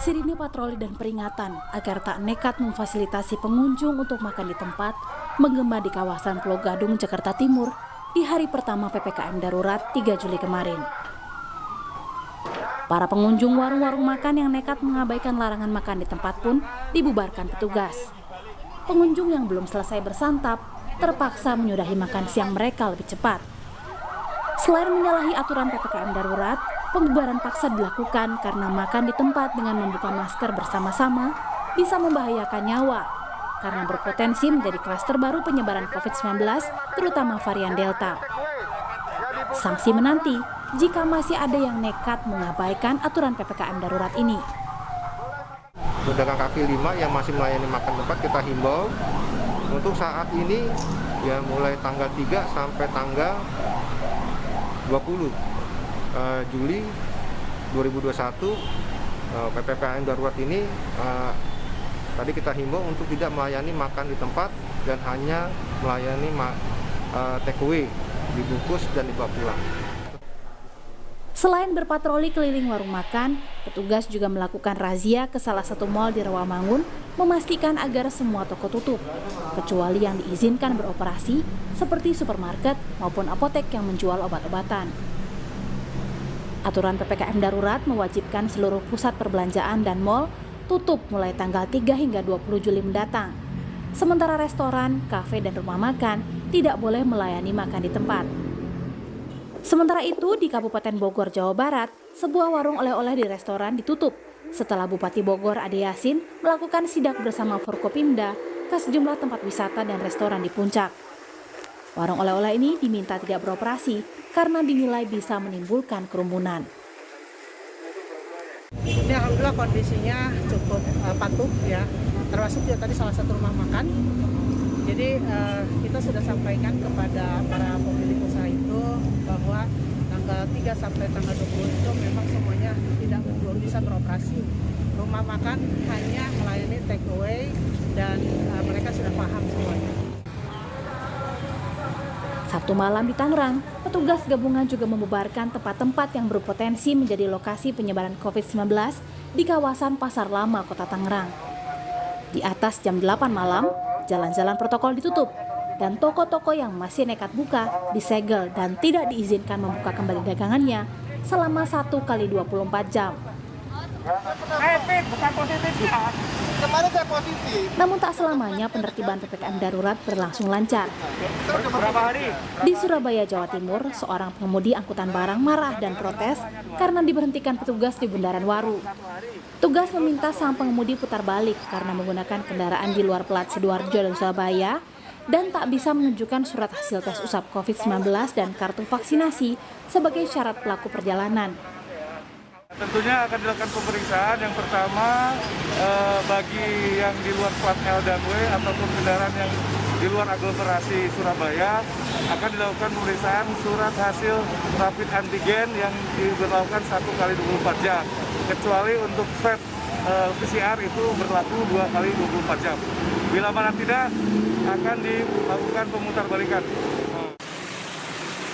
Sirine patroli dan peringatan agar tak nekat memfasilitasi pengunjung untuk makan di tempat menggema di kawasan Pulau Gadung, Jakarta Timur di hari pertama PPKM Darurat 3 Juli kemarin. Para pengunjung warung-warung makan yang nekat mengabaikan larangan makan di tempat pun dibubarkan petugas. Pengunjung yang belum selesai bersantap terpaksa menyudahi makan siang mereka lebih cepat. Selain menyalahi aturan PPKM Darurat, pembubaran paksa dilakukan karena makan di tempat dengan membuka masker bersama-sama bisa membahayakan nyawa karena berpotensi menjadi klaster baru penyebaran COVID-19, terutama varian Delta. Sanksi menanti jika masih ada yang nekat mengabaikan aturan PPKM Darurat ini. Pedagang kaki lima yang masih melayani makan tempat kita himbau untuk saat ini ya mulai tanggal 3 sampai tanggal 20 Juli 2021 PPKM Darurat ini tadi kita himbau untuk tidak melayani makan di tempat dan hanya melayani take away, dibungkus dan dibawa pulang. Selain berpatroli keliling warung makan, petugas juga melakukan razia ke salah satu mal di Rawamangun memastikan agar semua toko tutup, kecuali yang diizinkan beroperasi seperti supermarket maupun apotek yang menjual obat-obatan. Aturan PPKM Darurat mewajibkan seluruh pusat perbelanjaan dan mal tutup mulai tanggal 3 hingga 20 Juli mendatang. Sementara restoran, kafe, dan rumah makan tidak boleh melayani makan di tempat. Sementara itu, di Kabupaten Bogor, Jawa Barat, sebuah warung oleh-oleh di restoran ditutup setelah Bupati Bogor Ade Yasin melakukan sidak bersama Forkopimda ke sejumlah tempat wisata dan restoran di Puncak. Warung oleh-oleh ini diminta tidak beroperasi karena dinilai bisa menimbulkan kerumunan. Ini alhamdulillah kondisinya cukup patuh ya, termasuk juga tadi salah satu rumah makan. Jadi kita sudah sampaikan kepada para pemilik usaha itu bahwa tanggal 3 sampai tanggal 20 itu memang semuanya belum bisa beroperasi. Rumah makan hanya melayani take away dan mereka sudah paham semuanya. Sabtu malam di Tangerang, petugas gabungan juga membubarkan tempat-tempat yang berpotensi menjadi lokasi penyebaran COVID-19 di kawasan Pasar Lama, Kota Tangerang. Di atas jam 8 malam, jalan-jalan protokol ditutup dan toko-toko yang masih nekat buka disegel dan tidak diizinkan membuka kembali dagangannya selama 1 kali 24 jam. Bukan positif ya. Kemarin saya positif. Namun tak selamanya penertiban PPKM Darurat berlangsung lancar. Berapa hari? Di Surabaya, Jawa Timur, seorang pengemudi angkutan barang marah dan protes karena diberhentikan petugas di Bundaran Waru. Tugas meminta sang pengemudi putar balik karena menggunakan kendaraan di luar plat Sidoarjo dan Surabaya dan tak bisa menunjukkan surat hasil tes usap COVID-19 dan kartu vaksinasi sebagai syarat pelaku perjalanan. Tentunya akan dilakukan pemeriksaan yang pertama bagi yang di luar plat L dan W ataupun kendaraan yang di luar aglomerasi Surabaya akan dilakukan pemeriksaan surat hasil rapid antigen yang diberlakukan 1 kali 24 jam. Kecuali untuk swab PCR itu berlaku 2 kali 24 jam. Bila mana tidak akan dilakukan pemutarbalikan.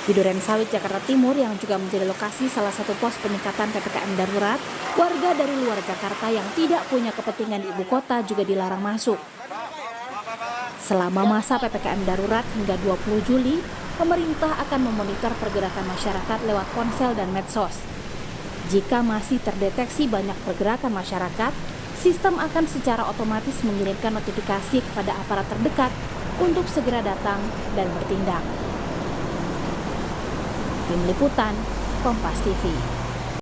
Di Duren Sawit, Jakarta Timur yang juga menjadi lokasi salah satu pos peningkatan PPKM Darurat, warga dari luar Jakarta yang tidak punya kepentingan di ibu kota juga dilarang masuk. Selama masa PPKM Darurat hingga 20 Juli, pemerintah akan memonitor pergerakan masyarakat lewat ponsel dan medsos. Jika masih terdeteksi banyak pergerakan masyarakat, sistem akan secara otomatis mengirimkan notifikasi kepada aparat terdekat untuk segera datang dan bertindak. Tim Liputan, Kompas TV.